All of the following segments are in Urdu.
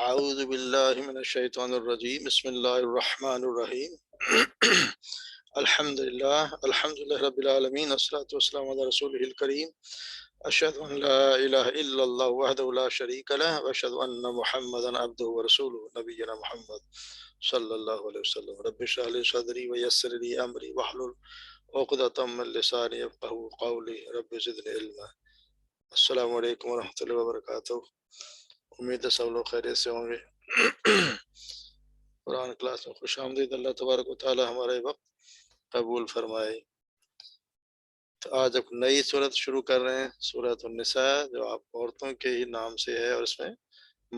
اعوذ باللہ من الشیطان الرجیم بسم اللہ الرحمن الرحیم الحمدللہ رب العالمین والصلاة والسلام علی رسولہ الکریم اشہد ان لا الہ الا اللہ وحدہ لا شریک لہ واشہد ان محمدا عبدہ ورسولہ نبینا محمد صلی اللہ علیہ وسلم رب اشرح لی صدری ویسر لی امری واحلل عقدۃ من لسانی یفقہوا قولی رب زدنی علما۔ السلام علیکم ورحمۃ اللہ وبرکاتہ۔ امید ہے سب لوگ خیریت سے ہوں گے۔ قرآن کلاس میں خوش آمدید۔ اللہ تبارک و تعالی ہمارے وقت قبول فرمائے۔ تو آج ایک نئی صورت شروع کر رہے ہیں، سورۃ النساء، جو آپ عورتوں کے ہی نام سے ہے، اور اس میں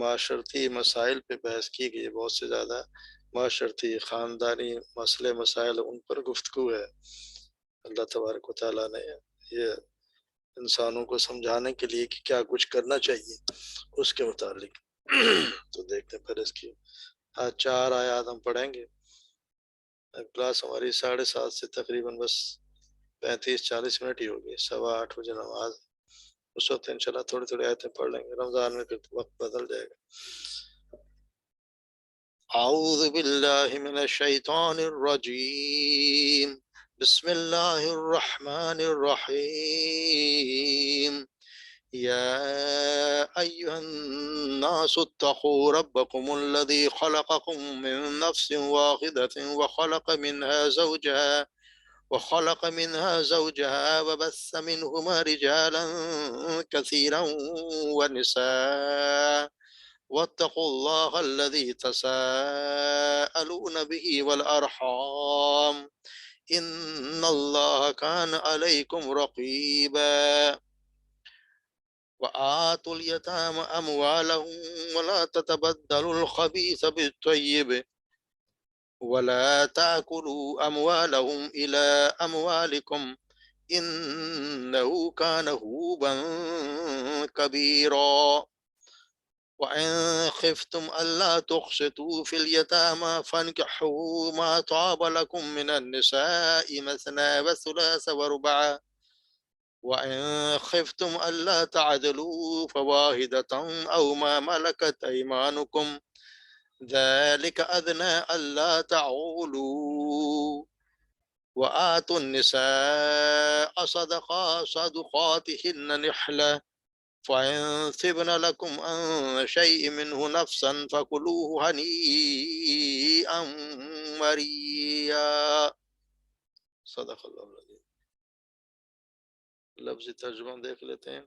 معاشرتی مسائل پہ بحث کی گئی ہے۔ بہت سے زیادہ معاشرتی خاندانی مسئلے مسائل ان پر گفتگو ہے۔ اللہ تبارک و تعالیٰ نے یہ انسانوں کو سمجھانے کے لیے کہ کیا کچھ کرنا چاہیے اس کے متعلق۔ تو دیکھتے ہیں پھر اس کی آج 4 آیات ہم پڑھیں گے۔ کلاس ہماری 7:30 سے تقریباً بس 35-40 منٹ ہی ہوگی، 8:15 بجے نماز، اس وقت انشاءاللہ تھوڑی تھوڑی آیتیں پڑھ لیں گے۔ رمضان میں پھر وقت بدل جائے گا۔ اعوذ باللہ من الشیطان الرجیم، بسم اللہ الرحمن الرحیم۔ يا أيها الناس اتقوا ربكم الذي خلقكم من نفس واحدة وخلق منها زوجها وبث منهما رجالا كثيرا ونساء واتقوا الله الذي تساءلون به والأرحام إن الله كان عليكم رقيبا۔ وآتوا اليتامى أموالهم ولا تتبدلوا الخبيث بالطيب ولا تأكلوا أموالهم إلى أموالكم إنه كان حوبا كبيرا۔ وإن خفتم ألا تقسطوا في اليتامى فانكحوا ما طاب لكم من النساء مثنى وثلاث ورباع وإن خفتم ألا تعدلوا فواحدة أو ما ملكت أيمانكم ذلك أدنى ألا تعولوا۔ وآتوا النساء صدقاتهن نحلة فإن ثبن لكم عن شيء منه نفسا فكلوه هنيئا مريئا۔ صدق اللہ العظیم۔ لفظی ترجمہ دیکھ لیتے ہیں۔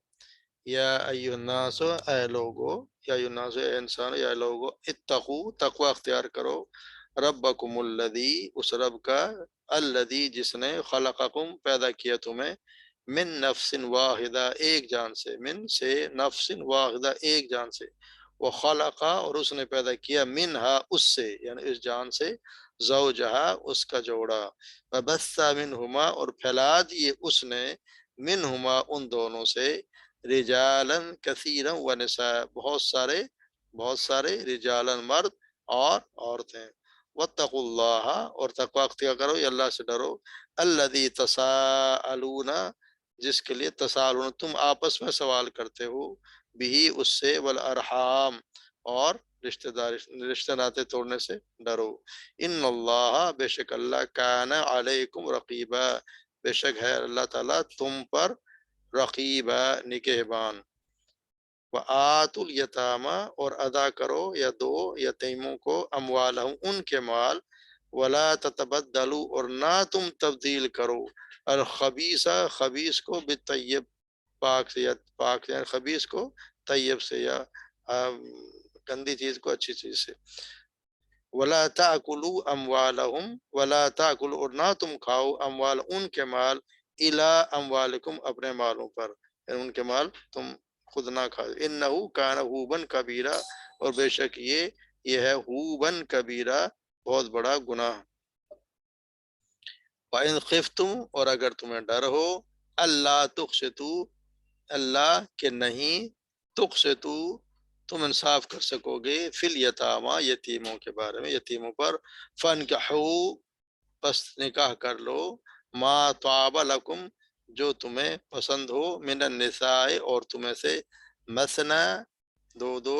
یا ایھا الناس، اے لوگو، یا ایھا الناس، اے انسان، یا لوگو، اتقو، تقوی اختیار کرو، ربکم الذی، اس رب کا، الذی، جس نے، خلقکم، پیدا کیا تمہیں، من نفس واحدہ، ایک جان سے، من سے، نفس واحدہ، ایک جان سے، وخلق، اور اس نے پیدا کیا، منہا، اس سے، یعنی اس جان سے، زوجہا، اس کا جوڑا، وبث منہما، اور پھیلا دیے اس نے، منہما، ان دونوں سے، رجالاً کثیراً ونساء، بہت سارے رجالاً، مرد اور عورتیں۔ واتقوا اللہ، اور تقوی اختیار کرو، یا اللہ سے ڈرو، الذی تساءلون، جس کے لیے تساءلون، تم آپس میں سوال کرتے ہو، بھی، اس سے، والارحام، اور رشتہ ناطے توڑنے سے ڈرو۔ ان اللہ، بے شک اللہ، کان علیکم رقیبا، بے شک ہے اللہ تعالیٰ تم پر رقیبا، نگہبان۔ وآتوا الیتامى، اور ادا کرو یا دو یتیموں کو، اموالہم، ان کے مال، ولا تتبدلوا، اور نہ تم تبدیل کرو، الخبیث، خبیث کو، بالطیب، پاک سے، یا پاک یعنی خبیث کو طیب سے، یا گندی چیز کو اچھی چیز سے۔ ولا تاکلوا اموالہم، ولا تاکلوا، اور نہ تم کھاؤ، اموال، ان کے مال، الا اموالکم، اپنے مالوں پر، یعنی ان کے مال تم خود نہ کھاؤ۔ انہو کان حوبا کبیرا، اور بے شک یہ ہے حوبا کبیرا، بہت بڑا گناہ۔ وَإِنْ خِفْتُمْ، اور اگر تمہیں ڈر ہو، اللہ تقسطوا، اللہ کہ نہیں، تقسطوا، تم انصاف کر سکو گے، فی الیتامى، یتیموں کے بارے میں، یتیموں پر، فانکحوا، پس نکاح کر لو، ما طاب لکم، جو تمہیں پسند ہو، من النساء، اور تمہیں سے، مثنی، دو دو،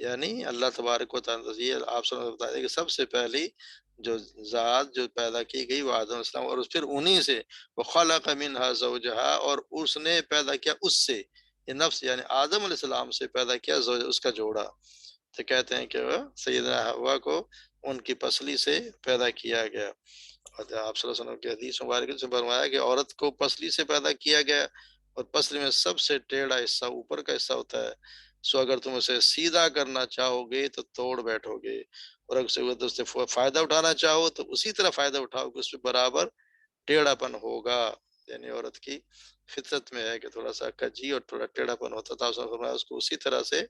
یعنی اللہ تبارک و تعالیٰ یہ آپ سب بتا دیں کہ سب سے پہلی جو ذات جو پیدا کی گئی وہ آدم علیہ السلام، اور پھر انہی سے وَخَلَقَ مِنْهَا زَوْجَهَا، اور اس نے پیدا کیا اس سے، یہ نفس یعنی آدم علیہ السلام سے پیدا کیا اس کا جوڑا. تو کہتے ہیں کہ وہ سیدنا حوا کو ان کی پسلی سے پیدا کیا گیا. اور آپ صلی اللہ علیہ وسلم کی حدیث مبارک سے فرمایا کہ عورت کو پسلی سے پیدا کیا گیا، اور پسلی میں سب سے ٹیڑھا حصہ اوپر کا حصہ ہوتا ہے. سو اگر تم اسے سیدھا کرنا چاہو گے تو توڑ بیٹھو گے، اور اگر اس سے فائدہ اٹھانا چاہو تو اسی طرح فائدہ اٹھاؤ گے، اس میں برابر ٹیڑھا پن ہوگا. یعنی عورت کی فطرت میں ہے کہ تھوڑا سا کجی اور تھوڑا ٹیڑھا پن ہوتا تھا. اس کو اسی طرح سے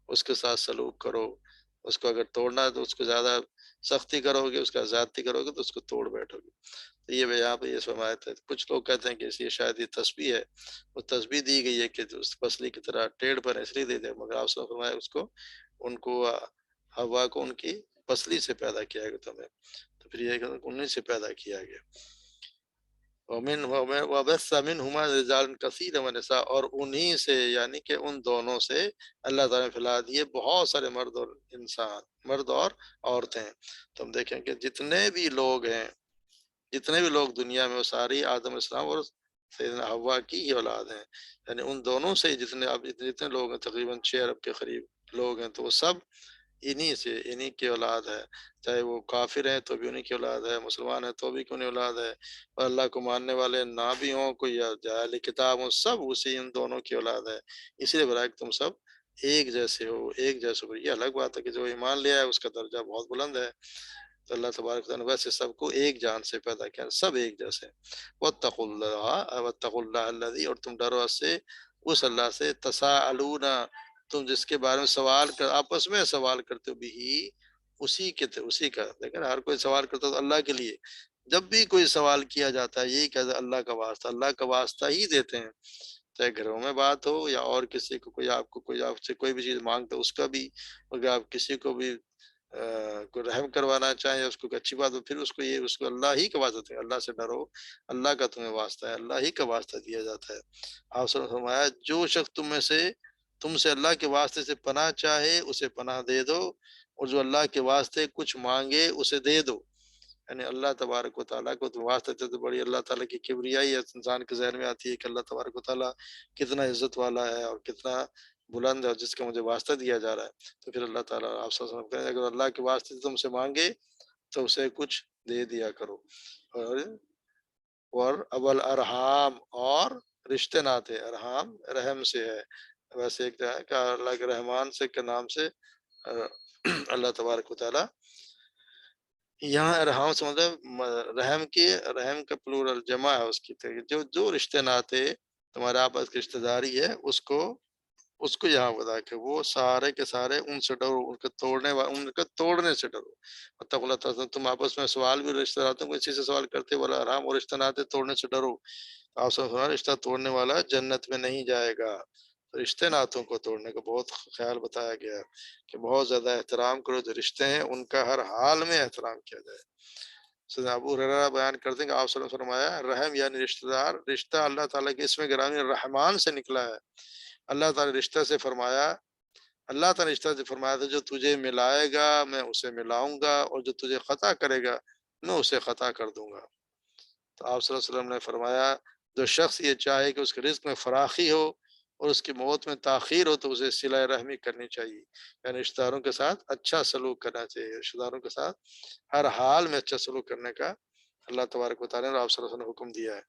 اس کے ساتھ سلوک کرو. اس کو اگر توڑنا ہے تو اس کو زیادہ سختی کرو گے، اس کا زیادتی کرو گے تو اس کو توڑ بیٹھو گے. تو یہ یہاں پہ یہ فرمایا ہے. کچھ لوگ کہتے ہیں کہ یہ شاید یہ تسبیح ہے، وہ تسبیح دی گئی ہے کہ اس پسلی کی طرح ٹیڑھ پر اس لیے دے دے، مگر آپ نے فرمایا اس کو ان کو ہوا کو ان کی پسلی سے پیدا کیا گیا تمہیں، تو پھر یہ انہیں سے پیدا کیا گیا. وَبَثَّ مِنْهُمَا رِجَالًا كَثِيرًا وَنِسَاءً، اور انہی سے یعنی کہ ان دونوں سے اللہ تعالیٰ نے پھیلا دیے بہت سارے مرد اور انسان، مرد اور عورتیں. تو ہم دیکھیں کہ جتنے بھی لوگ ہیں، جتنے بھی لوگ دنیا میں، وہ ساری آدم علیہ السلام اور سیدنا حوا کی ہی اولاد ہیں. یعنی ان دونوں سے جتنے اب جتنے لوگ ہیں، تقریباً 6 ارب کے قریب لوگ ہیں، تو وہ سب انہی سے، انہی کی اولاد ہے. چاہے وہ کافر ہیں تو بھی انہی کی اولاد ہے، مسلمان ہیں تو بھی انہی اولاد ہے، اور اللہ کو ماننے والے نہ بھی ہوں کوئی یا جاہل کتاب ہوں، سب اسی ان دونوں کی اولاد ہے. اسی لیے برائے تم سب ایک جیسے ہو، ایک جیسے ہو. یہ الگ بات ہے کہ جو ایمان لیا ہے اس کا درجہ بہت بلند ہے. تو اللہ تبارک تعالیٰ نے ویسے سب کو ایک جان سے پیدا کیا، سب ایک جیسے. وَاتَّقُوا اللَّهَ وَاتَّقُوا اللَّهَ الَّذِي، اور تم ڈرو اس سے، اس اللہ سے، تساءلون، تم جس کے بارے میں سوال کر آپس میں سوال کرتے ہو، بھی اسی کا. لیکن ہر کوئی سوال کرتا تو اللہ کے لیے. جب بھی کوئی سوال کیا جاتا ہے یہی کہتا ہے اللہ کا واسطہ، اللہ کا واسطہ ہی دیتے ہیں. چاہے گھروں میں بات ہو یا اور کسی کو کوئی آپ سے کوئی بھی چیز مانگتا ہے اس کا بھی، اگر آپ کسی کو بھی کو رحم کروانا چاہیں یا اس کو اچھی بات ہو، پھر اس کو اللہ ہی کا واسطہ ہے. اللہ سے ڈرو، اللہ کا تمہیں واسطہ ہے، اللہ ہی کا واسطہ دیا جاتا ہے. آپ نے فرمایا جو شخص تم سے اللہ کے واسطے سے پناہ چاہے اسے پناہ دے دو، اور جو اللہ کے واسطے کچھ مانگے اسے دے دو. یعنی اللہ تبارک و تعالیٰ کو تم واسطے دے تو بڑی اللہ تعالیٰ کی کبریائی انسان کے ذہن میں آتی ہے کہ اللہ تبارک و تعالیٰ کتنا عزت والا ہے اور کتنا بلند ہے، اور جس کا مجھے واسطہ دیا جا رہا ہے. تو پھر اللہ تعالیٰ آپ صلی اللہ علیہ وسلم کہیں اگر اللہ کے واسطے تم سے مانگے تو اسے کچھ دے دیا کرو. اور ابل ارحام، اور رشتے ناتے، ارحام رحم سے ہے. ویسے ایک ہے کہ اللہ کے رحمان سے کے نام سے اللہ تبارک و تعالیٰ یہاں ارحام سے مطلب رحم کا پلورل جمع ہے اس کی. جو رشتے ناتے تمہارے آپس کی رشتہ داری ہے اس کو یہاں بتا کہ وہ سارے کے سارے ان سے ڈرو، ان کا توڑنے سے ڈرو. مطلب اللہ تعالیٰ تم آپس میں سوال بھی رشتہ ناتوں کو اسی سے سوال کرتے، بولا آرام اور رشتہ ناتے توڑنے سے ڈرو. آپ سب رشتہ توڑنے والا جنت میں نہیں جائے گا. رشتے ناتوں کو توڑنے کا بہت خیال بتایا گیا کہ بہت زیادہ احترام کرو، جو رشتے ہیں ان کا ہر حال میں احترام کیا جائے. سیدنا ابو ہریرہ بیان کرتے ہیں کہ آپ صلی اللہ علیہ وسلم فرمایا رحم یعنی رشتہ دار، رشتہ اللہ تعالیٰ کے اسم گرامی رحمان سے نکلا ہے. اللہ تعالیٰ رشتہ سے فرمایا، اللہ تعالیٰ رشتہ سے فرمایا تھا جو تجھے ملائے گا میں اسے ملاؤں گا، اور جو تجھے خطا کرے گا میں اسے خطا کر دوں گا. تو آپ صلی اللہ علیہ وسلم نے فرمایا جو شخص یہ چاہے کہ اس کے رزق میں فراخی ہو اور اس کی موت میں تاخیر ہو تو اسے صلہ رحمی کرنی چاہیے. یعنی رشتہ داروں کے ساتھ اچھا سلوک کرنا چاہیے، رشتہ داروں کے ساتھ ہر حال میں اچھا سلوک کرنے کا اللہ تبارک و تعالیٰ نے آپ صلی اللہ علیہ وسلم نے حکم دیا ہے.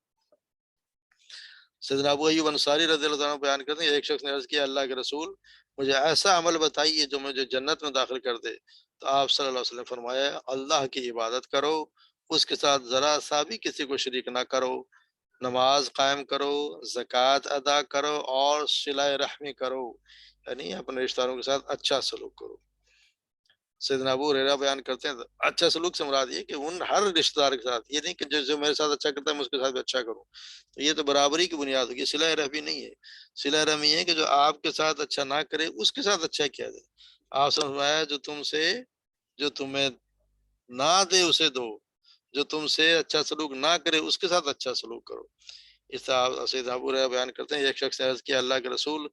سیدنا ابو ایوب انصاری رضی اللہ عنہ بیان کرتے ہیں ایک شخص نے عرض کیا اللہ کے رسول مجھے ایسا عمل بتائیے جو مجھے جنت میں داخل کر دے. تو آپ صلی اللہ علیہ وسلم نے فرمایا اللہ کی عبادت کرو، اس کے ساتھ ذرا سا بھی کسی کو شریک نہ کرو، نماز قائم کرو، زکوٰۃ ادا کرو، اور صلہ رحمی کرو. یعنی اپنے رشتہ داروں کے ساتھ اچھا سلوک کرو. سیدنا ابو ہریرہ بیان کرتے ہیں اچھا سلوک سے مراد یہ کہ ان ہر رشتہ دار کے ساتھ، یہ نہیں کہ جو میرے ساتھ اچھا کرتا ہے میں اس کے ساتھ بھی اچھا کروں. تو یہ تو برابری کی بنیاد ہوگی، صلہ رحمی نہیں ہے. صلہ رحمی ہے کہ جو آپ کے ساتھ اچھا نہ کرے اس کے ساتھ اچھا کیا جائے. آپ سے فرمایا جو تمہیں نہ دے اسے دو، جو تم سے اچھا سلوک نہ کرے اس کے ساتھ اچھا سلوک کرو. اس طرح سیدنا ابو ہریرہ بیان کرتے ہیں ایک شخص نے عرض کیا اللہ کے رسول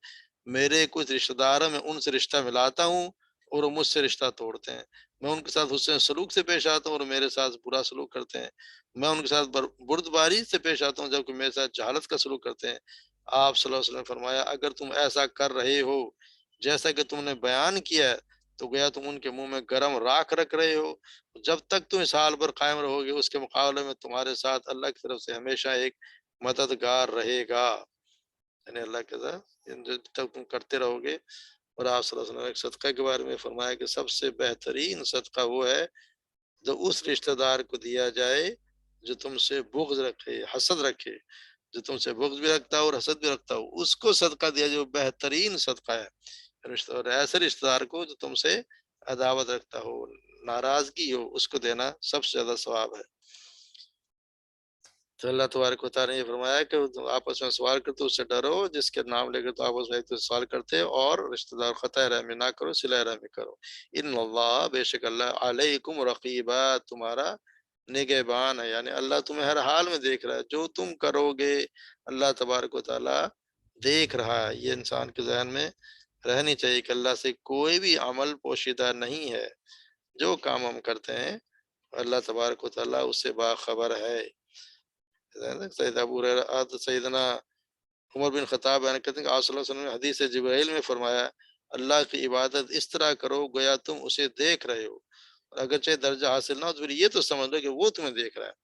میرے کچھ رشتہ دار ہیں، میں ان سے رشتہ ملاتا ہوں اور وہ مجھ سے رشتہ توڑتے ہیں، میں ان کے ساتھ حسن سلوک سے پیش آتا ہوں اور میرے ساتھ برا سلوک کرتے ہیں، میں ان کے ساتھ بردباری سے پیش آتا ہوں جبکہ میرے ساتھ جہالت کا سلوک کرتے ہیں۔ آپ صلی اللہ علیہ وسلم نے فرمایا اگر تم ایسا کر رہے ہو جیسا کہ تم نے بیان کیا ہے تو گویا تم ان کے منہ میں گرم راکھ رکھ رہے ہو، جب تک تم اس حال پر قائم رہو گے اس کے مقابلے میں تمہارے ساتھ اللہ کی طرف سے ہمیشہ ایک مددگار رہے گا، یعنی اللہ کے ساتھ جب تک تم کرتے رہو گے۔ اور آپ صلی اللہ علیہ وسلم نے ایک صدقہ کے بارے میں فرمایا کہ سب سے بہترین صدقہ وہ ہے جو اس رشتہ دار کو دیا جائے جو تم سے بغض رکھے، حسد رکھے، جو تم سے بغض بھی رکھتا ہو اور حسد بھی رکھتا ہو، اس کو صدقہ دیا جو بہترین صدقہ ہے۔ رشتہ اور ایسے رشتہ دار کو جو تم سے عداوت رکھتا ہو، ناراضگی ہو، اس کو دینا سب سے زیادہ ثواب ہے۔ تو اللہ تبارک و تعالیٰ نے یہ فرمایا کہ تم آپس میں سوال کرتے اس سے ڈرو جس کے نام لے کر تو آپس میں ایک دوسرے سے سوال کرتے، اور رشتہ دار خطۂ رحمی نہ کرو، صلہ رحمی کرو۔ ان اللہ بے شک اللہ علیکم رقیبہ تمہارا نگہبان ہے، یعنی اللہ تمہیں ہر حال میں دیکھ رہا ہے، جو تم کرو گے اللہ تبارک و تعالیٰ دیکھ رہا ہے۔ یہ انسان کے ذہن میں رہنی چاہیے کہ اللہ سے کوئی بھی عمل پوشیدہ نہیں ہے، جو کام ہم کرتے ہیں اللہ تبارک و تعالیٰ اس سے باخبر ہے۔ سید ابو ہریرہ سیدنا عمر بن خطاب بیان کرتے ہیں کہ آپ صلی اللہ علیہ وسلم نے حدیث جبرائیل میں فرمایا اللہ کی عبادت اس طرح کرو گویا تم اسے دیکھ رہے ہو، اور اگرچہ درجہ حاصل نہ ہو تو پھر یہ تو سمجھ لو کہ وہ تمہیں دیکھ رہا ہے۔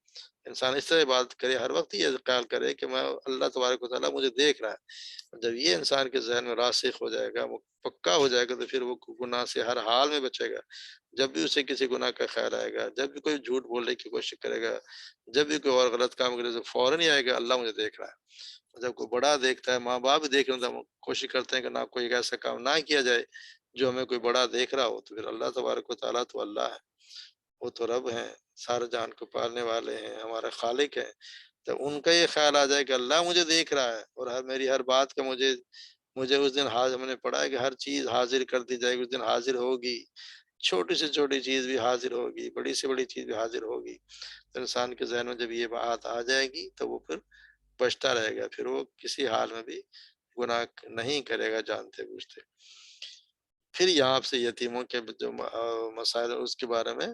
انسان اس طرح عبادت کرے، ہر وقت یہ خیال کرے کہ میں اللہ تبارک و تعالیٰ مجھے دیکھ رہا ہے۔ جب یہ انسان کے ذہن میں راسخ ہو جائے گا، وہ پکا ہو جائے گا، تو پھر وہ گناہ سے ہر حال میں بچے گا۔ جب بھی اسے کسی گناہ کا خیال آئے گا، جب بھی کوئی جھوٹ بولنے کی کوشش کرے گا، جب بھی کوئی اور غلط کام کرے تو فوراً ہی آئے گا اللہ مجھے دیکھ رہا ہے۔ جب کوئی بڑا دیکھتا ہے، ماں باپ بھی دیکھ رہے ہیں، تو ہم کوشش کرتے ہیں کہ نہ کوئی ایسا کام نہ کیا جائے جو ہمیں کوئی بڑا دیکھ رہا ہو، تو پھر اللہ تبارک و تعالیٰ تو اللہ ہے، وہ تو رب ہیں، سارے جہان کو پالنے والے ہیں، ہمارے خالق ہیں۔ تو ان کا یہ خیال آ جائے کہ اللہ مجھے دیکھ رہا ہے اور میری ہر بات کا مجھے اس دن حاضر، ہم نے پڑھا ہے کہ ہر چیز حاضر کر دی جائے گی، اس دن حاضر ہوگی، چھوٹی سے چھوٹی چیز بھی حاضر ہوگی، بڑی سے بڑی چیز بھی حاضر ہوگی۔ تو انسان کے ذہن میں جب یہ بات آ جائے گی تو وہ پھر بچتا رہے گا، پھر وہ کسی حال میں بھی گناہ نہیں کرے گا جانتے بوجھتے۔ پھر یہاں سے یتیموں کے جو مسائل اس کے بارے میں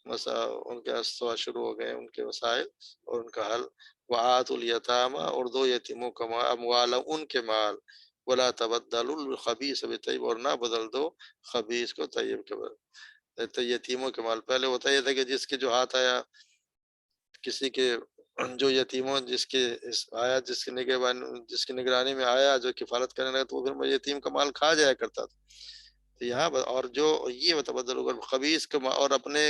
ان کے سوال شروع ہو گئے، ان کے مسائل اور ان کا حل۔ وآتوا الیتامى اور دو یتیموں کا اموال ان کے مال، ولا تبدلوا الخبیث بالطیب اور نہ بدل دو خبیث کو طیب کے بدلے۔ تو یتیموں کے مال پہلے ہوتا یہ تھا کہ جس کے جو ہاتھ آیا، کسی کے جو یتیموں جس کی جس کی نگرانی میں آیا، جو کفالت کرنے لگا، تو وہ پھر یتیم کا مال کھا جایا کرتا تھا۔ تو یہاں اور جو یہ متبدل ہوگا خبیث کا اور اپنے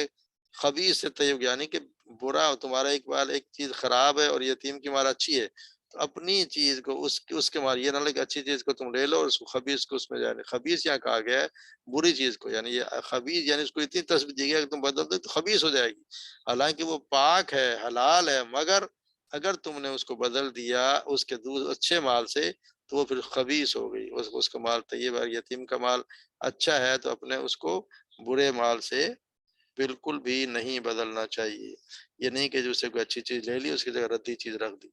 خبیث سے طیب، یعنی کہ برا تمہارا ایک مال ایک چیز خراب ہے اور یتیم کی مال اچھی ہے، تو اپنی چیز کو اس کے مال یہ نہ لگے، اچھی چیز کو تم لے لو اور اس کو خبیث کو اس میں جانے، خبیث یہاں کہا گیا ہے بری چیز کو، یعنی یہ خبیث یعنی اس کو اتنی تسبیح دی گئی کہ تم بدل دو تو خبیث ہو جائے گی، حالانکہ وہ پاک ہے، حلال ہے، مگر اگر تم نے اس کو بدل دیا اس کے اچھے مال سے تو وہ پھر خبیث ہو گئی۔ اس کا مال طیب ہے، یتیم کا مال اچھا ہے، تو اپنے اس کو برے مال سے بالکل بھی نہیں بدلنا چاہیے۔ یہ نہیں کہ جو اسے کوئی اچھی چیز لے لی اس کی جگہ ردی چیز رکھ دی۔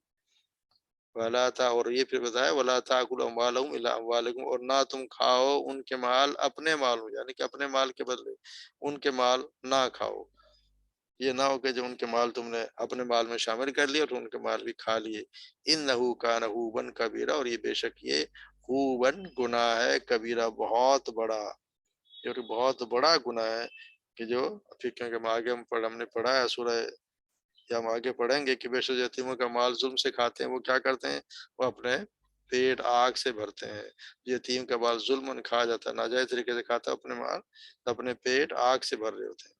ولا تا اور یہ پھر بتایا ولا تاکلوا اموالهم الا اموالکم اور نہ تم کھاؤ ان کے مال اپنے مال ہو، یعنی کہ اپنے مال کے بدلے ان کے مال نہ کھاؤ۔ یہ نہ ہو کہ جو ان کے مال تم نے اپنے مال میں شامل کر لیا اور ان کے مال بھی کھا لیے۔ انہ کان حوبا کبیرہ اور یہ بے شک یہ حوبن گناہ ہے، کبیرہ بہت بڑا، یہ بہت بڑا گناہ ہے کہ جو پھر کیونکہ ہم نے پڑھا ہے سورہ، یا ہم آگے پڑھیں گے کہ بے شک یتیموں کا مال ظلم سے کھاتے ہیں، وہ کیا کرتے ہیں، وہ اپنے پیٹ آگ سے بھرتے ہیں۔ یتیم کا مال ظلم کھا جاتا ہے، ناجائز طریقے سے کھاتا ہے اپنے مال، تو اپنے پیٹ آگ سے بھر رہے ہوتے ہیں۔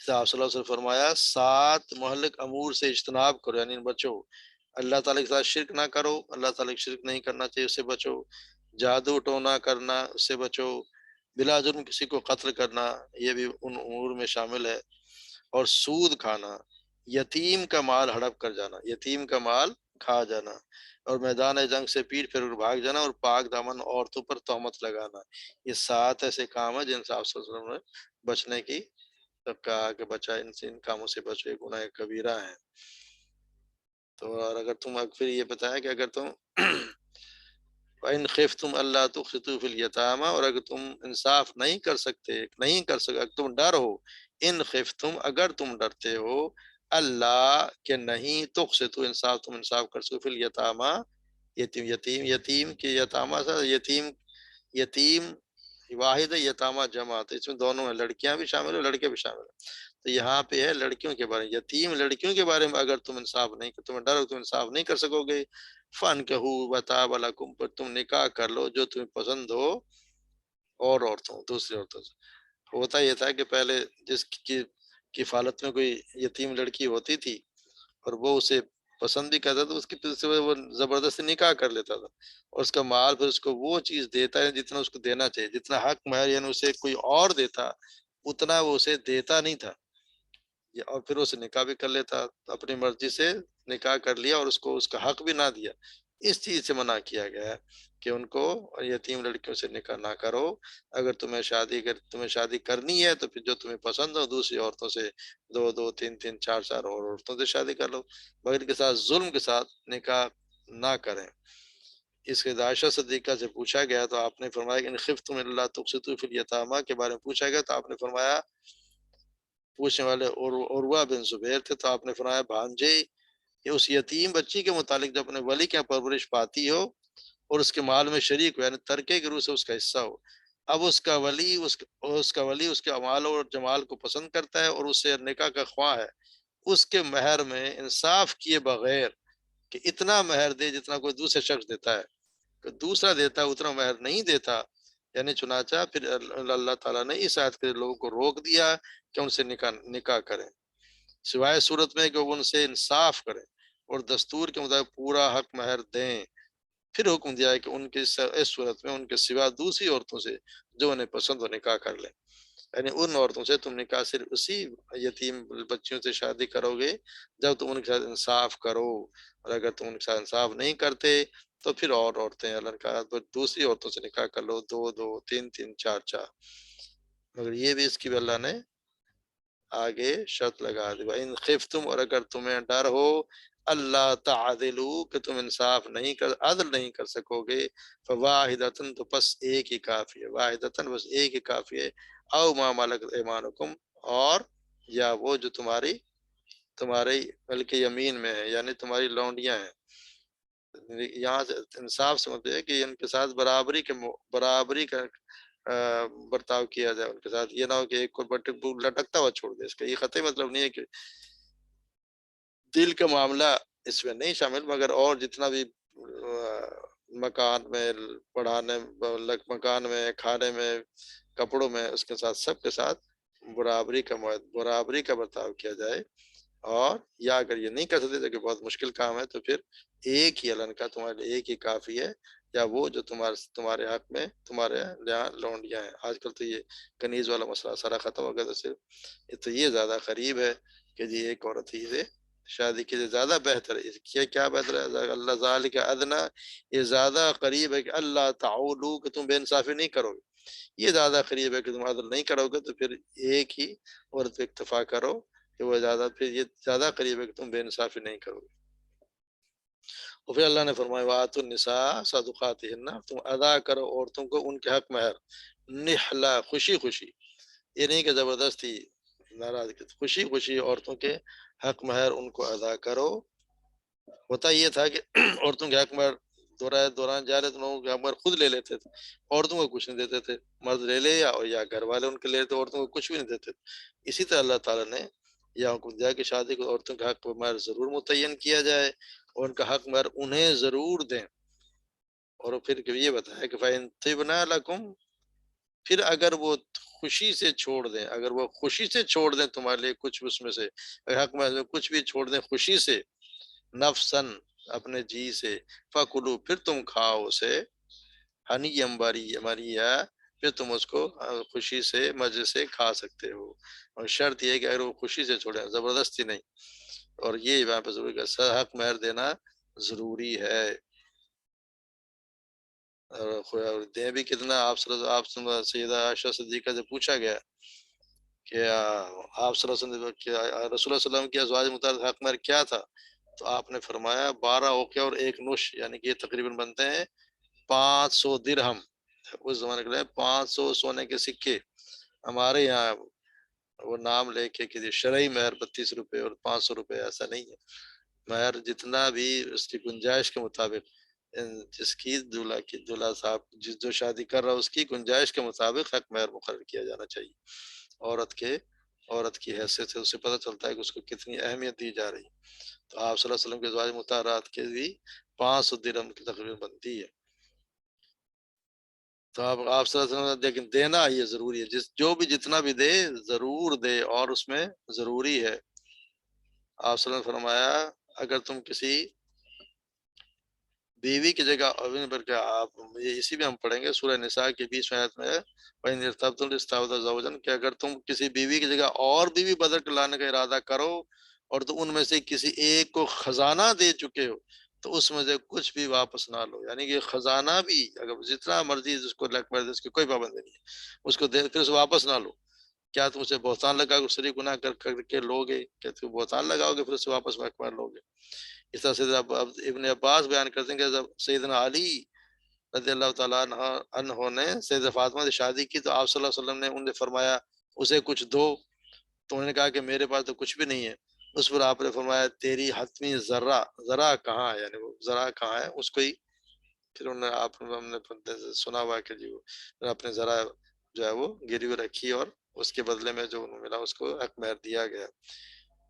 آپ صلی اللہ علیہ وسلم فرمایا 7 مہلک امور سے اجتناب کرو، یعنی بچو، اللہ تعالیٰ کے ساتھ شرک نہ کرو، اللہ تعالیٰ کی شرک نہیں کرنا چاہیے، اس سے بچو، جادو ٹونا کرنا اس سے بچو، بلا جرم کسی کو قتل کرنا یہ بھی ان امور میں شامل ہے، اور سود کھانا، یتیم کا مال ہڑپ کر جانا، یتیم کا مال کھا جانا، اور میدان جنگ سے پیٹ پھیر کر بھاگ جانا، اور پاک دامن عورتوں پر تہمت لگانا۔ یہ 7 ایسے کام ہیں جن سے آپ صلی اللہ علیہ وسلم نے بچنے کی کہا کہ بچہ ان کاموں سے بچو، یہ گناہ کبیرہ ہے۔ تو اور اگر تم پھر یہ بتایا کہ اگر تم ان خفتم اللہ تقسطوا فی الیتامى، اور اگر تم انصاف نہیں کر سکتے، اگر تم ڈر ہو، ان خفتم اگر تم ڈرتے ہو، اللہ کہ نہیں تقسطوا انصاف، تم انصاف کر سکو، فی الیتامى یتیم کے یتامہ سے، یتیم واحد ہے، یتامہ جمع، تو اس میں دونوں ہیں، لڑکیاں بھی شامل ہیں لڑکے بھی شامل ہیں، تو یہاں پہ ہے لڑکیوں کے بارے میں، یتیم لڑکیوں کے بارے میں اگر تم انصاف نہیں کر، تمہیں ڈر ہو تم انصاف نہیں کر سکو گے، فَانْكِحُوا وَطَابَ لَكُمْ، پر تم نکاح کر لو جو تمہیں پسند ہو، اور عورتوں دوسری عورتوں سے۔ ہوتا یہ تھا کہ پہلے جس کی کفالت میں کوئی یتیم لڑکی ہوتی تھی اور وہ اسے پسند بھی کرتا تھا، اس کی سے وہ زبردستی نکاح کر لیتا تھا، اور اس کا مال پھر اس کو وہ چیز دیتا ہے جتنا اس کو دینا چاہیے، جتنا حق مہر یعنی اسے کوئی اور دیتا اتنا وہ اسے دیتا نہیں تھا، اور پھر اسے نکاح بھی کر لیتا، اپنی مرضی سے نکاح کر لیا اور اس کو اس کا حق بھی نہ دیا۔ اس چیز سے منع کیا گیا ہے کہ ان کو یتیم لڑکیوں سے نکاح نہ کرو، اگر تمہیں شادی کرنی ہے تو پھر جو تمہیں پسند ہو دوسری عورتوں سے، دو دو تین تین چار چار اور عورتوں سے شادی کر لو، مگر ان کے ساتھ ظلم کے ساتھ نکاح نہ کریں۔ اس کے عائشہ صدیقہ سے پوچھا گیا تو آپ نے فرمایا کہ ان خفتم اللہ تقسطوا فی الیتامى کے بارے میں پوچھا گیا، تو آپ نے فرمایا، پوچھنے والے عروہ بن زبیر تھے، تو آپ نے فرمایا بھانجے، یہ اس یتیم بچی کے متعلق جو اپنے ولی کے پرورش پاتی ہو اور اس کے مال میں شریک ہو، یعنی ترکے کے روح سے اس کا حصہ ہو، اب اس کا ولی اس کے اعمال اور جمال کو پسند کرتا ہے اور اس سے نکاح کا خواہ ہے، اس کے مہر میں انصاف کیے بغیر کہ اتنا مہر دے جتنا کوئی دوسرا شخص دیتا ہے، کہ دوسرا دیتا ہے اتنا مہر نہیں دیتا، یعنی چنانچہ پھر اللہ تعالیٰ نے اس آیت کے لوگوں کو روک دیا کہ ان سے نکاح کریں، سوائے صورت میں کہ وہ ان سے انصاف کریں اور دستور کے مطابق پورا حق مہر دیں، پھر حکم دیا ہے کہ ان کی اس صورت میں ان کے سوا دوسری عورتوں سے جو انہیں پسند ہو نکاح کر لیں، یعنی ان عورتوں سے تم نکاح صرف اسی یتیم بچیوں سے شادی کرو گے جب تم ان کے ساتھ انصاف کرو، اور اگر تم ان کے ساتھ انصاف نہیں کرتے تو پھر اور عورتیں اللہ نے کہا تو دوسری عورتوں سے نکاح کر لو، دو دو تین تین چار چار، مگر یہ بھی اس کی بھی اللہ نے آگے شرط لگا دی، ان خفتم، اور اگر تمہیں ڈر ہو، اللہ تعدلوا کہ تم انصاف عدل نہیں کر سکو گے، فواحدۃ تو بس ایک ہی کافی ہے، واحدۃ بس ایک ہی کافی ہے، او ما ملکت ایمانکم، اور یا وہ جو تمہاری ملک یمین میں ہے، یعنی تمہاری لونڈیاں ہیں، یہاں سے انصاف سے مطلب ہے کہ ان کے ساتھ برابری کا برتاؤ کیا جائے، ان کے ساتھ یہ نہ ہو کہ ایک کو لٹکتا ہوا چھوڑ دے، اس کا یہ قطعی مطلب نہیں ہے کہ دل کا معاملہ اس میں نہیں شامل، مگر اور جتنا بھی مکان میں پڑھانے، مکان میں کھانے میں کپڑوں میں، اس کے ساتھ سب کے ساتھ برابری کا برتاؤ کیا جائے، اور یا اگر یہ نہیں کر سکتے تو کہ بہت مشکل کام ہے تو پھر ایک ہی علن کا تمہارے لیے ایک ہی کافی ہے، یا وہ جو تمہارے حق میں تمہارے یہاں لونڈیاں ہیں۔ آج کل تو یہ کنیز والا مسئلہ سارا ختم ہو گیا، تو صرف تو یہ زیادہ قریب ہے کہ جی ایک عورت ہی سے شادی کی زیادہ بہتر ہے، کیا بہتر ہے، اللہ ذالک ادنیٰ، یہ زیادہ قریب ہے کہ اللہ تعولوا کہ تم بے انصافی نہیں کرو گے، یہ زیادہ قریب ہے کہ تم عدل نہیں کرو گے تو پھر ایک ہی عورت پہ اکتفا کرو، کہ وہ پھر یہ زیادہ قریب ہے کہ تم بے انصافی نہیں کرو گے۔ اور پھر اللہ نے فرمایا وَآتُوا النِّسَاءَ صَدُقَاتِهِنَّ، تم ادا کرو عورتوں کو ان کے حق مہر، نحلا خوشی خوشی، یہ نہیں کہ زبردستی ناراض، خوشی خوشی عورتوں کے حق مہر ان کو ادا کرو۔ ہوتا یہ تھا کہ عورتوں کے حق مہر دوران جا رہے تو لوگوں کے حق مہر خود لے لیتے تھے، عورتوں کو کچھ نہیں دیتے تھے، مرد لے لے یا گھر والے ان کے لے لیتے، عورتوں کو کچھ بھی نہیں دیتے تھے۔ اسی طرح اللہ تعالیٰ نے یا حکم دیا کہ شادی کو عورتوں کا حق مہر ضرور متعین کیا جائے اور ان کا حق مہر انہیں ضرور دیں، اور پھر یہ بتایا کہ فَإِن طِبْنَ لَكُمْ، پھر اگر وہ خوشی سے چھوڑ دیں، اگر وہ خوشی سے چھوڑ دیں تمہارے لیے کچھ اس میں سے، اگر حق مہر میں کچھ بھی چھوڑ دیں خوشی سے، نفسن اپنے جی سے، فَكُلُوا پھر تم کھاؤ اسے، ہنی مریا پھر تم اس کو خوشی سے مزے سے کھا سکتے ہو، اور شرط یہ ہے کہ اگر وہ خوشی سے چھوڑیں، زبردستی نہیں، اور یہ وہاں پہ ضروری ہے، حق مہر دینا ضروری ہے، اور دیں بھی کتنا، آپ سیدہ عائشہ صدیقہ سے پوچھا گیا کہ آپ صلی اللہ علیہ وسلم رسول اللہ صلی اللہ علیہ وسلم کی ازواج متعلق حق مہر کیا تھا، تو آپ نے فرمایا 12 اوقیہ اور 1 نش، یعنی کہ یہ تقریباً بنتے ہیں 500 درہم، اس زمانے کے لیے 500 سونے کے سکے. ہمارے یہاں وہ نام لے کے کہ شرعی مہر 32 روپے اور 500 روپے، ایسا نہیں ہے. مہر جتنا بھی اس کی گنجائش کے مطابق، جس کی دولہا صاحب جس جو شادی کر رہا ہے اس کی گنجائش کے مطابق حق مہر مقرر کیا جانا چاہیے. عورت کی حیثیت سے اسے پتہ چلتا ہے کہ اس کو کتنی اہمیت دی جا رہی ہے. تو آپ صلی اللہ علیہ وسلم کے ازواج مطہرات کے بھی 500 درہم کی تقریباً بنتی ہے. تو آپ صلی اللہ علیہ وسلم، لیکن دینا یہ ضروری ہے، جو بھی جتنا بھی دے ضرور دے، اور اس میں ضروری ہے. آپ صلی اللہ علیہ وسلم نے فرمایا اگر تم کسی بیوی کی جگہ، بلکہ آپ یہ اسی میں ہم پڑھیں گے سورہ نساء کی 20 آیت میں، وَإِنِ ارْتَبْتُمْ لِاسْتَعْوَذَ زَوْجًا، کہ اگر تم کسی بیوی کی جگہ اور بیوی بدل کر لانے کا ارادہ کرو اور تم ان میں سے کسی ایک کو خزانہ دے چکے ہو تو اس میں سے کچھ بھی واپس نہ لو. یعنی کہ خزانہ بھی اگر جتنا مرضی جس کو لگ پڑے اس کی کوئی پابندی نہیں ہے، اس کو دے پھر اسے واپس نہ لو. کیا تم اسے بہتان لگا کر شریک گناہ کر کے لوگے؟ کیا تم بہتان لگاؤ گے پھر اسے واپس محکمہ لوگے؟ اس طرح سے ابن عباس بیان کرتے ہیں کہ جب سیدنا علی رضی اللہ تعالیٰ عنہ نے سیدہ فاطمہ سے شادی کی تو آپ صلی اللہ علیہ وسلم نے انہیں فرمایا اسے کچھ دو. تو انہوں نے کہا کہ میرے پاس تو کچھ بھی نہیں ہے. اس پر آپ نے فرمایا تیری حتمی ذرا کہاں ہے، یعنی وہ ذرا کہاں ہے اس کو ہی. پھر انہوں نے ہم نے سنا ہوا کہ جی وہ اپنے ذرا جو ہے وہ گروی رکھی اور اس کے بدلے میں جو ملا اس کو حق مہر دیا گیا.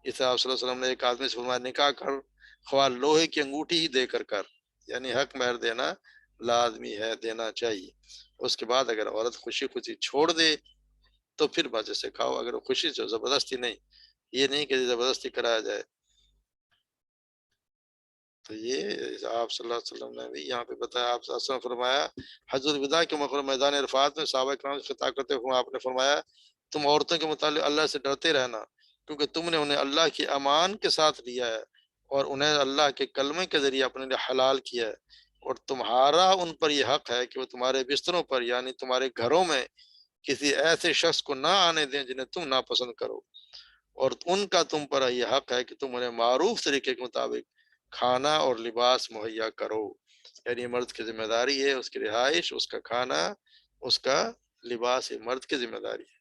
اس طرح آپ صلی اللہ علیہ وسلم نے ایک آدمی سے فرمایا نکاح کر خواہ لوہے کی انگوٹھی ہی دے کر، یعنی حق مہر دینا لازمی ہے، دینا چاہیے. اس کے بعد اگر عورت خوشی چھوڑ دے تو پھر مزے سے کھاؤ، اگر وہ خوشی سے، زبردستی نہیں. یہ نہیں کہ زبردستی کرایا جائے. تو یہ آپ صلی اللہ علیہ وسلم نے بھی یہاں پہ بتایا. آپ صلی اللہ علیہ وسلم فرمایا حجۃ الوداع کے موقع میدان عرفات میں صحابہ کرام سے خطاب کرتے ہوئے آپ نے فرمایا تم عورتوں کے متعلق اللہ سے ڈرتے رہنا، کیونکہ تم نے انہیں اللہ کی امان کے ساتھ لیا ہے اور انہیں اللہ کے کلمے کے ذریعے اپنے لیے حلال کیا ہے، اور تمہارا ان پر یہ حق ہے کہ وہ تمہارے بستروں پر یعنی تمہارے گھروں میں کسی ایسے شخص کو نہ آنے دیں جنہیں تم ناپسند کرو، اور ان کا تم پر یہ حق ہے کہ تم انہیں معروف طریقے کے مطابق کھانا اور لباس مہیا کرو. یعنی مرد کی ذمہ داری ہے اس کی رہائش، اس کا کھانا، اس کا لباس، یہ مرد کی ذمہ داری ہے.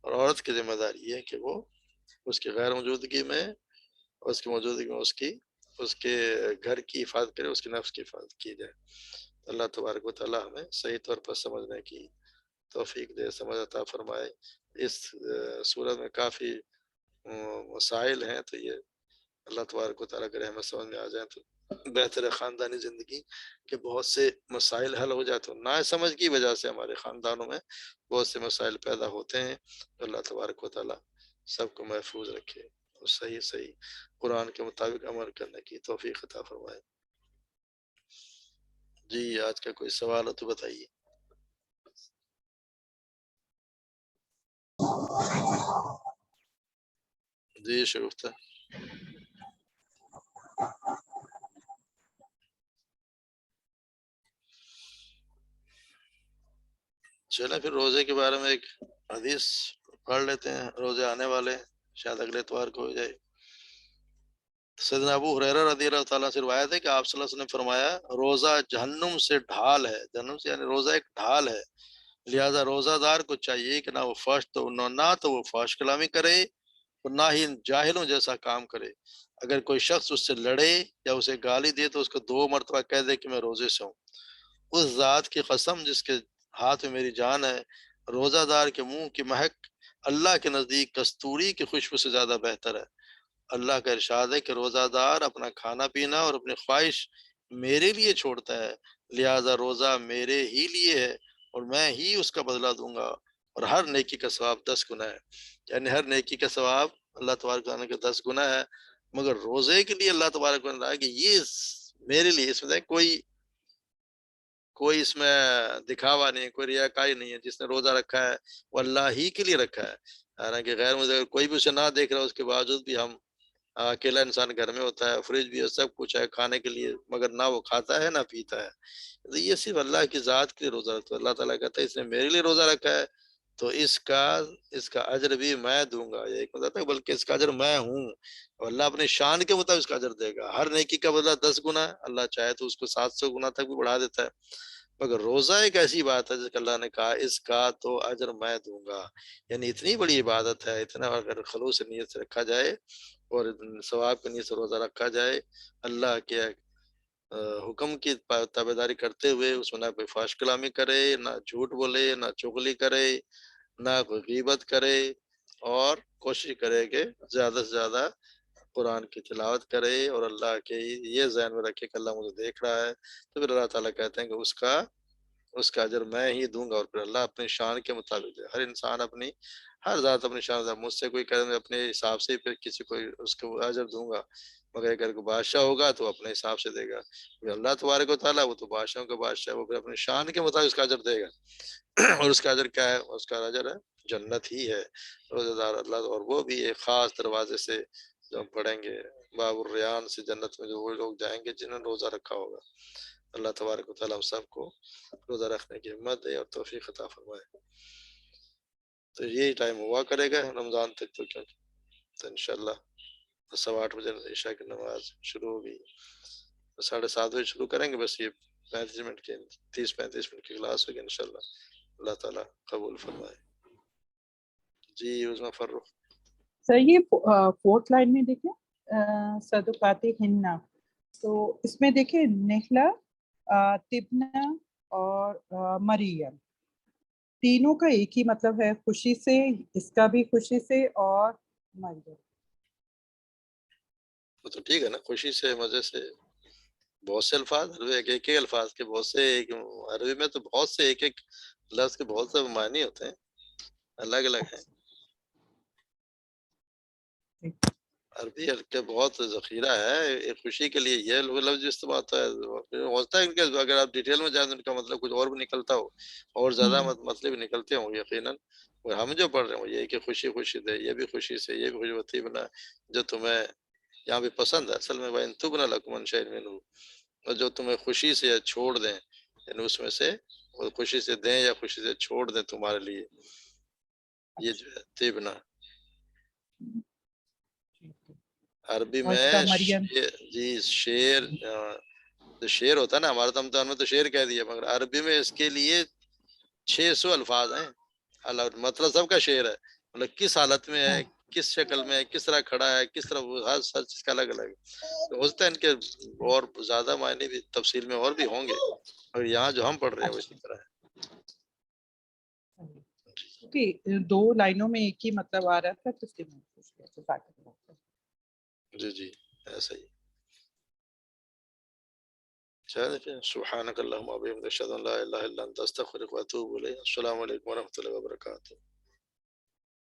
اور عورت کی ذمہ داری ہے کہ وہ اس کی غیر موجودگی میں، اس کی موجودگی میں اس کے گھر کی حفاظت کرے، اس کے نفس کی حفاظت کی جائے. اللہ تبارک و تعالیٰ ہمیں صحیح طور پر سمجھنے کی توفیق دے، سمجھ عطا فرمائے. اس صورت میں کافی مسائل ہیں، تو یہ اللہ تبارک و تعالیٰ کے رحمت سمجھ میں آ جائیں تو بہتر ہے. خاندانی زندگی کے بہت سے مسائل حل ہو جاتے ہیں، نا سمجھ کی وجہ سے ہمارے خاندانوں میں بہت سے مسائل پیدا ہوتے ہیں. اللہ تبارک و تعالیٰ سب کو محفوظ رکھے اور صحیح قرآن کے مطابق عمل کرنے کی توفیق عطا فرمائے. جی آج کا کوئی سوال ہو تو بتائیے. جی شگفتہ. چلیں پھر روزے کے بارے میں ایک حدیث پڑھ لیتے ہیں، روزے آنے والے شاید اگلے اتوار کو ہو جائے. سیدنا ابو ہریرہ رضی اللہ تعالیٰ سے روایت ہے کہ آپ صلی اللہ علیہ وسلم نے فرمایا روزہ جہنم سے ڈھال ہے. جہنم سے یعنی روزہ ایک ڈھال ہے، لہذا روزہ دار کو چاہیے کہ نہ تو وہ فحش کلامی کرے اور نہ ہی جاہلوں جیسا کام کرے. اگر کوئی شخص اس سے لڑے یا اسے گالی دے تو اس کو 2 مرتبہ کہہ دے کہ میں روزے سے ہوں. اس ذات کی قسم جس کے ہاتھ میں میری جان ہے، روزہ دار کے منہ کی مہک اللہ کے نزدیک کستوری کی خوشبو سے زیادہ بہتر ہے. اللہ کا ارشاد ہے کہ روزہ دار اپنا کھانا پینا اور اپنی خواہش میرے لیے چھوڑتا ہے، لہذا روزہ میرے ہی لیے ہے اور میں ہی اس کا بدلہ دوں گا، اور ہر نیکی کا ثواب 10 گنا ہے. یعنی ہر نیکی کا ثواب اللہ تبارک و تعالیٰ کے 10 گنا ہے، مگر روزے کے لیے اللہ تبارک و تعالیٰ کہ یہ میرے لیے، اس میں کوئی اس میں دکھاوا نہیں، کوئی ریاکاری نہیں ہے. جس نے روزہ رکھا ہے وہ اللہ ہی کے لیے رکھا ہے. حالانکہ غیر مجھے کوئی بھی اسے نہ دیکھ رہا اس کے باوجود بھی ہم اکیلا انسان گھر میں ہوتا ہے، فریج بھی ہے، سب کچھ ہے کھانے کے لیے، مگر نہ وہ کھاتا ہے نہ پیتا ہے. تو یہ صرف اللہ کی ذات کے لیے روزہ رکھتا ہے. اللہ تعالیٰ کہتا ہے اس نے میرے لیے روزہ رکھا ہے تو اس کا اجر بھی میں دوں گا. یہ ایک مطلب ہے بلکہ اس کا اجر میں ہوں، اور اللہ اپنے شان کے مطابق اس کا اجر دے گا. ہر نیکی کا بدلہ 10 گنا ہے، اللہ چاہے تو اس کو 700 گنا تک بھی بڑھا دیتا ہے. مگر روزہ ایک ایسی بات ہے جس کا اللہ نے کہا اس کا تو اجر میں دوں گا، یعنی اتنی بڑی عبادت ہے، اتنا اگر خلوص نیت سے رکھا جائے اور ثواب کی نیت سے روزہ رکھا جائے، اللہ کے حکم کی تابعداری کرتے ہوئے اس میں نہ کوئی فحش کلامی کرے، نہ جھوٹ بولے، نہ چغلی کرے، نہ کوئی غیبت کرے، اور کوشش کرے کہ زیادہ سے زیادہ قرآن کی تلاوت کرے اور اللہ کے یہ ذہن میں رکھے کہ اللہ مجھے دیکھ رہا ہے، تو پھر اللہ تعالیٰ کہتے ہیں کہ اس کا اجر میں ہی دوں گا۔ اور پھر اللہ اپنی شان کے مطابق دے، ہر انسان اپنی ہر ذات اپنی شان سے، مجھ سے کوئی کرے میں اپنے حساب سے ہی پھر کسی کو اس کو اجر دوں گا، مگر اگر کوئی بادشاہ ہوگا تو اپنے حساب سے دے گا، کیونکہ اللہ تبارک و تعالیٰ وہ تو بادشاہوں کا بادشاہ ہے، وہ پھر اپنی شان کے مطابق اس کا اجر دے گا۔ اور اس کا اجر کیا ہے؟ اس کا اجر ہے جنت ہی ہے، روزہ دار اللہ، اور وہ بھی ایک خاص دروازے سے جو ہم پڑھیں گے، باب الریان سے جنت میں جو وہ لوگ جائیں گے جنہوں نے روزہ رکھا ہوگا۔ اللہ تبارک و تعالیٰ ہم سب کو روزہ رکھنے کی ہمت دے اور توفیق عطا فرمائے۔ تو یہی ٹائم ہوا کرے گا رمضان تک، تو کیوں تو انشاءاللہ 8:15 بجے عشاء کی نماز شروع ہوگی، 7:30 بجے شروع کریں گے، بس یہ 35 منٹ کی 30-35 منٹ کی کلاس ہوگی انشاءاللہ، اللہ تعالیٰ قبول فرمائے۔ جی عظمیٰ فرخ۔ سر یہ 4th لائن میں دیکھیں صدقات ہننا، تو اس میں دیکھیں نہلا، تبنا اور مریم، تینوں کا ایک ہی مطلب ہے، خوشی سے، اس کا بھی خوشی سے، اور مریم۔ وہ تو ٹھیک ہے نا، خوشی سے، مزے سے، بہت سے الفاظ، ایک ایک الفاظ کے بہت سے، عربی میں تو بہت سے ایک ایک لفظ کے بہت سے معنی ہوتے ہیں، الگ الگ ہیں۔ عربی کے بہت ذخیرہ ہے، ایک خوشی کے لیے یہ لفظ استعمال ہوتا ہے ان کے، اگر آپ ڈیٹیل میں جائیں تو ان کا مطلب کچھ اور بھی نکلتا ہو، اور زیادہ مطلب بھی نکلتے ہوں یقیناً، ہم جو پڑھ رہے ہیں وہ یہ کہ خوشی خوشی دے، یہ بھی خوشی سے، یہ بھی خوشی ہوتی بنا جو تمہیں یہاں بھی پسند ہے، اصل میں وَإِن تُبْنَ لَكُمْ عَنْ شَيْءٍ مِّنْهُ، اور جو تمہیں خوشی سے چھوڑ دیں، یعنی اس میں سے وہ خوشی سے دیں یا خوشی سے چھوڑ دیں تمہارے لیے، یہ جو ہے تبنا عربی میں جی شیر، جو شیر ہوتا ہے نا ہمارے تمتان میں تو شیر کہہ دیا، مگر عربی میں اس کے لیے 600 الفاظ ہیں، مطلب سب کا شیر ہے، مطلب کس حالت میں ہے، کس شکل میں ہے، کس طرح کھڑا ہے، کس طرح، ہر چیز کا الگ الگ ہے، ہو سکتا ہے ان کے اور زیادہ معنی بھی تفصیل میں اور بھی ہوں گے، اور یہاں جو ہم پڑھ رہے ہیں وہ اسی طرح ہے۔ دو لائنوں میں ایک ہی مطلب آ رہا تھا، تو اس لیے میں پوچھ لیا۔ جی جی ایسا ہی۔ سبحانک اللہم و بحمدک، اشہد ان لا الہ الا انت، استغفرک و اتوب الیک۔ السلام علیکم و رحمۃ اللہ وبرکاتہ۔